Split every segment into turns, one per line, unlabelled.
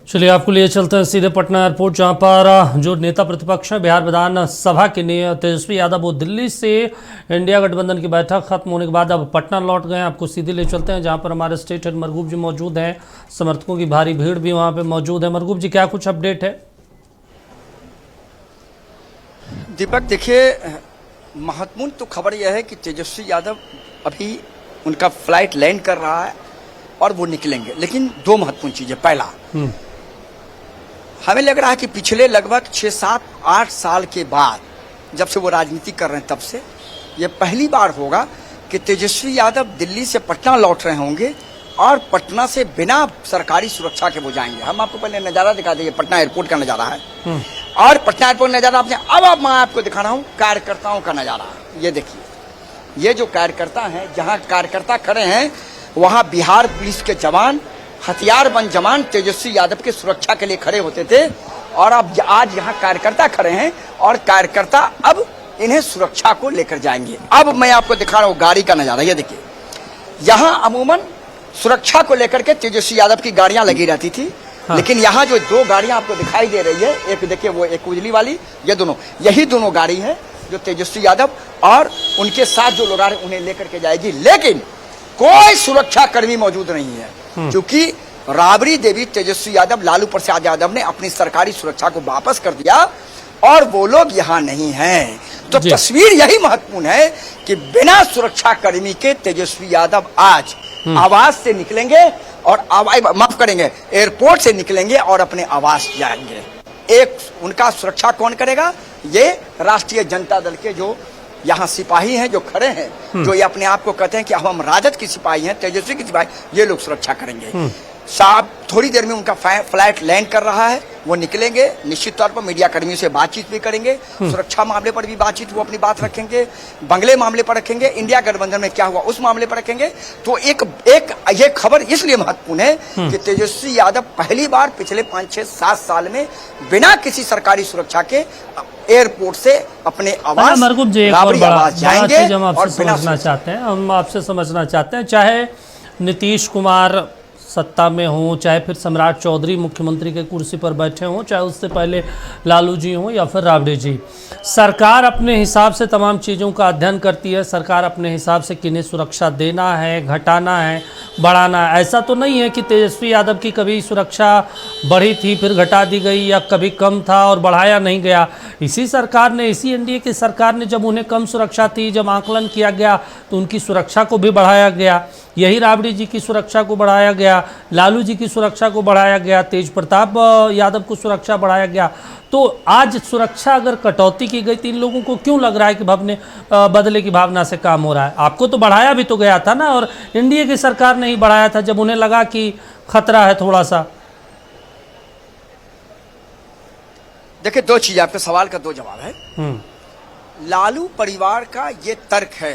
चलिए आपको लिए चलते हैं सीधे पटना एयरपोर्ट, जहां पर जो नेता प्रतिपक्ष हैं बिहार विधानसभा के तेजस्वी यादव वो दिल्ली से इंडिया गठबंधन की बैठक खत्म होने के बाद अब पटना लौट गए हैं। आपको सीधे ले चलते हैं जहां पर हमारे स्टेट हेड मरगूब जी मौजूद हैं। समर्थकों की भारी भीड़ भी वहां पे मौजूद है। मरगूब जी, क्या कुछ अपडेट है?
दीपक, देखिए, महत्वपूर्ण तो खबर यह है कि तेजस्वी यादव अभी उनका फ्लाइट लैंड कर रहा है और वो निकलेंगे। लेकिन दो महत्वपूर्ण चीजें। पहला, हमें लग रहा है कि पिछले लगभग 6, 7, 8 साल के बाद, जब से वो राजनीति कर रहे हैं तब से ये पहली बार होगा कि तेजस्वी यादव दिल्ली से पटना लौट रहे होंगे और पटना से बिना सरकारी सुरक्षा के वो जाएंगे। हम आपको पहले नज़ारा दिखा देंगे, पटना एयरपोर्ट का नज़ारा है। और पटना एयरपोर्ट नज़ारा अब मैं आपको दिखा रहा हूँ कार्यकर्ताओं का नज़ारा। ये देखिए, ये जो कार्यकर्ता हैं, जहाँ कार्यकर्ता खड़े हैं वहाँ बिहार पुलिस के जवान, हथियारबंद जवान तेजस्वी यादव की सुरक्षा के लिए खड़े होते थे। और अब आज यहाँ कार्यकर्ता खड़े हैं और कार्यकर्ता अब इन्हें सुरक्षा को लेकर जाएंगे। अब मैं आपको दिखा रहा हूँ गाड़ी का नज़ारा। ये देखिए, यहाँ अमूमन सुरक्षा को लेकर के तेजस्वी यादव की गाड़ियां लगी रहती थी। हाँ। लेकिन यहाँ जो दो गाड़ियां आपको दिखाई दे रही है, एक देखिए वो एक उजली वाली, ये दोनों, यही दोनों गाड़ी है जो तेजस्वी यादव और उनके साथ जो लोग आ रहे हैं उन्हें लेकर के जाएगी। लेकिन कोई सुरक्षा कर्मी मौजूद नहीं है, क्योंकि राबड़ी देवी तेजस्वी यादव, लालू प्रसाद यादव ने अपनी सरकारी सुरक्षा को वापस कर दिया और वो लोग यहाँ नहीं हैं। तो तस्वीर यही महत्वपूर्ण है कि बिना सुरक्षा कर्मी के तेजस्वी यादव आज आवास से निकलेंगे और माफ करेंगे, एयरपोर्ट से निकलेंगे और अपने आवास जाएंगे। एक उनका सुरक्षा कौन करेगा? ये राष्ट्रीय जनता दल के जो यहाँ सिपाही हैं, जो खड़े हैं, जो ये अपने आप को कहते हैं कि हम राजद की सिपाही हैं, तेजस्वी की सिपाही, ये लोग सुरक्षा करेंगे। साहब थोड़ी देर में उनका फ्लाइट लैंड कर रहा है, वो निकलेंगे। निश्चित तौर पर मीडिया कर्मियों से बातचीत भी करेंगे, सुरक्षा मामले पर भी बातचीत, वो अपनी बात रखेंगे, बंगले मामले पर रखेंगे, इंडिया गठबंधन में क्या हुआ उस मामले पर रखेंगे। तो एक ये खबर इसलिए महत्वपूर्ण है कि तेजस्वी यादव पहली बार पिछले 5, 6, 7 साल में बिना किसी सरकारी सुरक्षा के एयरपोर्ट से अपने आवास
जाएंगे। हम आपसे समझना चाहते हैं, चाहे नीतीश कुमार सत्ता में हो, चाहे फिर सम्राट चौधरी मुख्यमंत्री के कुर्सी पर बैठे हों, चाहे उससे पहले लालू जी हों या फिर राबड़ी जी, सरकार अपने हिसाब से तमाम चीज़ों का अध्ययन करती है। सरकार अपने हिसाब से किन्हें सुरक्षा देना है, घटाना है, बढ़ाना है। ऐसा तो नहीं है कि तेजस्वी यादव की कभी सुरक्षा बढ़ी थी फिर घटा दी गई, या कभी कम था और बढ़ाया नहीं गया। इसी सरकार ने, इसी एनडीए की सरकार ने, जब उन्हें कम सुरक्षा थी, जब आकलन किया गया तो उनकी सुरक्षा को भी बढ़ाया गया। यही राबड़ी जी की सुरक्षा को बढ़ाया गया, लालू जी की सुरक्षा को बढ़ाया गया, तेज प्रताप यादव को सुरक्षा बढ़ाया गया। तो आज सुरक्षा अगर कटौती की गई तो इन लोगों को क्यों लग रहा है कि बदले की भावना से काम हो रहा है? आपको तो बढ़ाया भी तो गया था ना, और एनडीए की सरकार ने ही बढ़ाया था जब उन्हें लगा कि खतरा है थोड़ा सा।
देखिए, दो चीजें, आपके सवाल का दो जवाब है। लालू परिवार का ये तर्क है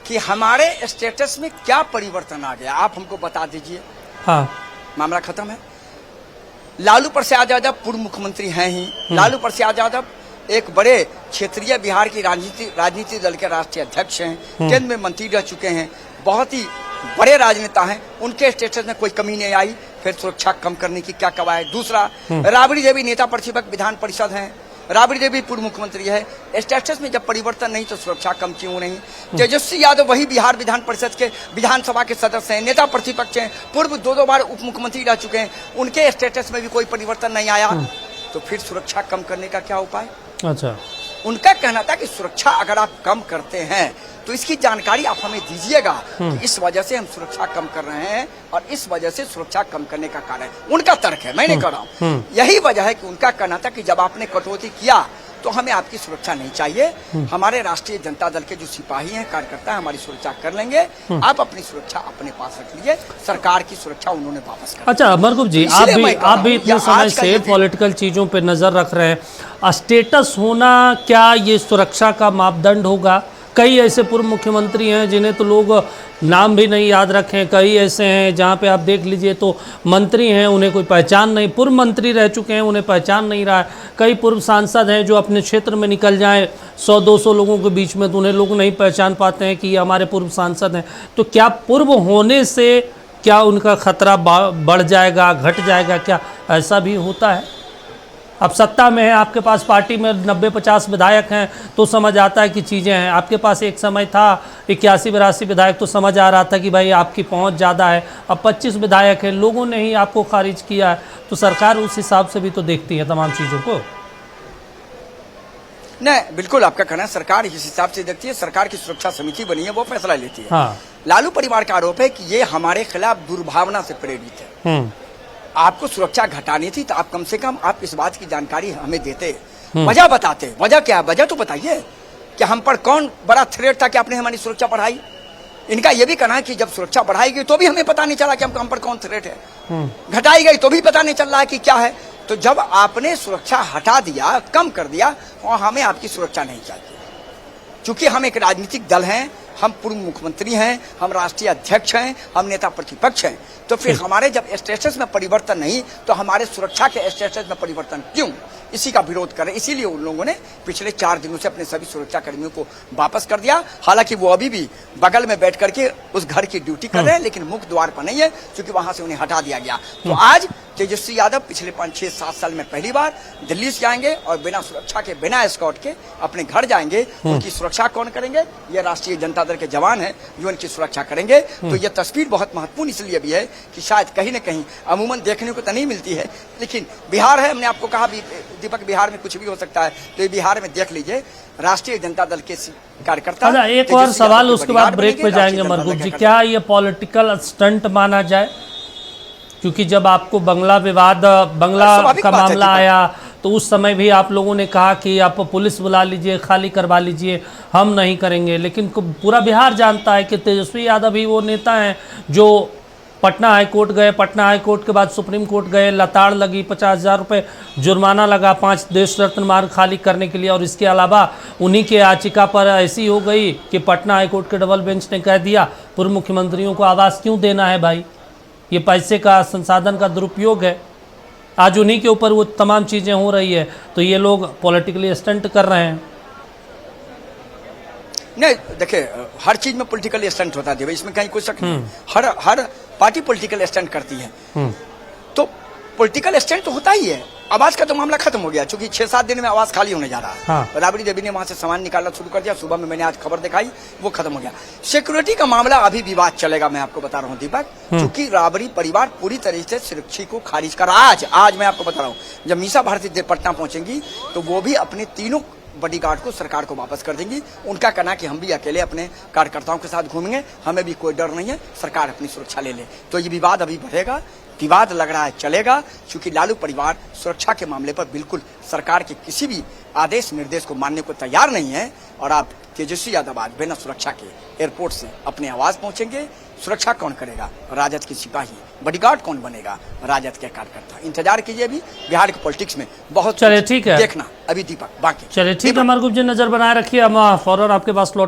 कि हमारे स्टेटस में क्या परिवर्तन आ गया, आप हमको बता दीजिए। हाँ, मामला खत्म है। लालू प्रसाद यादव पूर्व मुख्यमंत्री हैं ही। लालू प्रसाद यादव एक बड़े क्षेत्रीय बिहार की राजनीति दल के राष्ट्रीय अध्यक्ष हैं, केंद्र में मंत्री रह चुके हैं, बहुत ही बड़े राजनेता हैं। उनके स्टेटस में कोई कमी नहीं आई, फिर सुरक्षा कम करने की क्या कवायद। दूसरा, राबड़ी देवी नेता प्रतिपक्ष विधान परिषद हैं, राबड़ी देवी पूर्व मुख्यमंत्री है। स्टेटस में जब परिवर्तन नहीं तो सुरक्षा कम क्यों नहीं? तेजस्वी यादव वही बिहार विधान परिषद के विधानसभा के सदस्य हैं, नेता प्रतिपक्ष हैं, पूर्व 2 बार उप मुख्यमंत्री रह चुके हैं, उनके स्टेटस में भी कोई परिवर्तन नहीं आया। तो फिर सुरक्षा कम करने का क्या उपाय? अच्छा, उनका कहना था कि सुरक्षा अगर आप कम करते हैं तो इसकी जानकारी आप हमें दीजिएगा कि इस वजह से हम सुरक्षा कम कर रहे हैं और इस वजह से सुरक्षा कम करने का कारण उनका तर्क है, मैं नहीं कर रहा हूँ। यही वजह है कि उनका कहना था कि जब आपने कटौती किया तो हमें आपकी सुरक्षा नहीं चाहिए, हमारे राष्ट्रीय जनता दल के जो सिपाही हैं, कार्यकर्ता हैं, हमारी सुरक्षा कर लेंगे, आप अपनी सुरक्षा अपने पास रख लीजिए। सरकार की सुरक्षा उन्होंने वापस कर।
अच्छा मरगूब जी, आप भी इतने समय से पॉलिटिकल चीजों पर नजर रख रहे हैं, स्टेटस होना क्या ये सुरक्षा का मापदंड होगा? कई ऐसे पूर्व मुख्यमंत्री हैं जिन्हें तो लोग नाम भी नहीं याद रखें, कई ऐसे हैं जहाँ पे आप देख लीजिए तो मंत्री हैं उन्हें कोई पहचान नहीं, पूर्व मंत्री रह चुके हैं उन्हें पहचान नहीं रहा है, कई पूर्व सांसद हैं जो अपने क्षेत्र में निकल जाएं 100-200 लोगों के बीच में तो उन्हें लोग नहीं पहचान पाते हैं कि ये हमारे पूर्व सांसद हैं। तो क्या पूर्व होने से क्या उनका खतरा बढ़ जाएगा, घट जाएगा, क्या ऐसा भी होता है? अब सत्ता में है, आपके पास पार्टी में 90-50 विधायक हैं तो समझ आता है कि चीज़ें हैं। आपके पास एक समय था 81-82 विधायक, तो समझ आ रहा था कि भाई आपकी पहुंच ज़्यादा है। अब 25 विधायक हैं, लोगों ने ही आपको खारिज किया है, तो सरकार उस हिसाब से भी तो देखती है तमाम चीज़ों को।
नहीं, बिल्कुल आपका कहना है, सरकार इस हिसाब से देखती है। सरकार की सुरक्षा समिति बनी है, वो फैसला लेती है।
हाँ।
लालू परिवार का आरोप है कि ये हमारे खिलाफ दुर्भावना से प्रेरित है। आपको सुरक्षा घटानी थी तो आप कम से कम आप इस बात की जानकारी हमें देते, वजह बताते। वजह क्या है? वजह तो बताइए कि हम पर कौन बड़ा थ्रेट था कि आपने हमारी सुरक्षा बढ़ाई। इनका यह भी कहना है कि जब सुरक्षा बढ़ाई गई तो भी हमें पता नहीं चला कि हम पर कौन थ्रेट है, घटाई गई तो भी पता नहीं चल रहा है कि क्या है। तो जब आपने सुरक्षा हटा दिया, कम कर दिया, और हमें आपकी सुरक्षा नहीं चाहिए। चूंकि हम एक राजनीतिक दल हैं, हम पूर्व मुख्यमंत्री हैं, हम राष्ट्रीय अध्यक्ष हैं, हम नेता प्रतिपक्ष हैं, तो फिर हमारे जब स्टेटस में परिवर्तन नहीं तो हमारे सुरक्षा के स्टेटस में परिवर्तन क्यों? इसी का विरोध करें। इसीलिए उन लोगों ने पिछले 4 दिनों से अपने सभी सुरक्षा कर्मियों को वापस कर दिया। हालांकि वो अभी भी बगल में बैठ करके उस घर की ड्यूटी कर रहे हैं, लेकिन मुख्य द्वार पर नहीं है, क्योंकि वहां से उन्हें हटा दिया गया। तो आज तेजस्वी यादव पिछले 5-6-7 साल में पहली बार दिल्ली से आएंगे और बिना सुरक्षा के, बिना एस्कॉर्ट के अपने घर जाएंगे। उनकी सुरक्षा कौन करेंगे? ये राष्ट्रीय जनता दल के जवान हैं जो उनकी सुरक्षा करेंगे। तो ये तस्वीर बहुत महत्वपूर्ण इसलिए भी है कि शायद कहीं न कहीं अमूमन देखने को तो नहीं मिलती है, लेकिन बिहार है, हमने आपको कहा दीपक, बिहार में कुछ भी हो सकता है। तो ये बिहार में देख लीजिए, राष्ट्रीय जनता दल के कार्यकर्ता।
अच्छा, एक और सवाल, उसके बाद ब्रेक पे जाएंगे मरगूब जी। क्या ये पॉलिटिकल स्टंट माना जाए? क्योंकि जब आपको बंगला विवाद, बंगला का मामला आया तो उस समय भी आप लोगों ने कहा कि आप पुलिस बुला लीजिए, खाली करवा लीजिए, हम नहीं करेंगे। लेकिन पूरा बिहार जानता है कि तेजस्वी यादव ही वो नेता हैं जो पटना हाई कोर्ट गए, पटना हाई कोर्ट के बाद सुप्रीम कोर्ट गए, लताड़ लगी, 50,000 रुपये जुर्माना लगा 5 देश रत्न मार्ग खाली करने के लिए। और इसके अलावा उन्हीं के याचिका पर ऐसी हो गई कि पटना हाई कोर्ट के डबल बेंच ने कह दिया पूर्व मुख्यमंत्रियों को आवास क्यों देना है भाई, ये पैसे का, संसाधन का दुरुपयोग है। आज उन्हीं के ऊपर वो तमाम चीज़ें हो रही है, तो ये लोग पॉलिटिकली स्टंट कर रहे हैं।
नहीं, देखिए, हर चीज में पॉलिटिकल स्टंट होता है, इसमें कहीं कोई शक नहीं। हर पार्टी पॉलिटिकल स्टंट करती है, तो पॉलिटिकल स्टंट तो होता ही है। आवास का तो मामला खत्म हो गया, क्योंकि 6-7 दिन में आवास खाली होने जा रहा है। हाँ। राबड़ी देवी ने वहां से सामान निकालना शुरू कर दिया, सुबह में मैंने आज खबर दिखाई, वो खत्म हो गया। सिक्योरिटी का मामला अभी विवाद चलेगा, मैं आपको बता रहा हूँ दीपक, क्योंकि राबड़ी परिवार पूरी तरीके से सुरक्षा को खारिज कर। आज मैं आपको बता रहा हूँ, जब मीसा भारती पटना पहुंचेंगी तो वो भी अपने तीनों बॉडीगार्ड को सरकार को वापस कर देंगी। उनका कहना कि हम भी अकेले अपने कार्यकर्ताओं के साथ घूमेंगे, हमें भी कोई डर नहीं है, सरकार अपनी सुरक्षा ले ले। तो ये विवाद अभी बढ़ेगा, विवाद लग रहा है चलेगा, क्योंकि लालू परिवार सुरक्षा के मामले पर बिल्कुल सरकार के किसी भी आदेश निर्देश को मानने को तैयार नहीं है। और आप तेजस्वी यादव आज बिना सुरक्षा के एयरपोर्ट से अपने आवास पहुंचेंगे। सुरक्षा कौन करेगा? राजद के सिपाही। बॉडीगार्ड कौन बनेगा? राजद के कार्यकर्ता। इंतजार कीजिए, अभी बिहार के पॉलिटिक्स में बहुत
चलिए ठीक है
देखना अभी दीपक, बाकी
चलिए ठीक है। मरगूब जी नजर बनाए रखिए, हम फौरन आपके पास लौट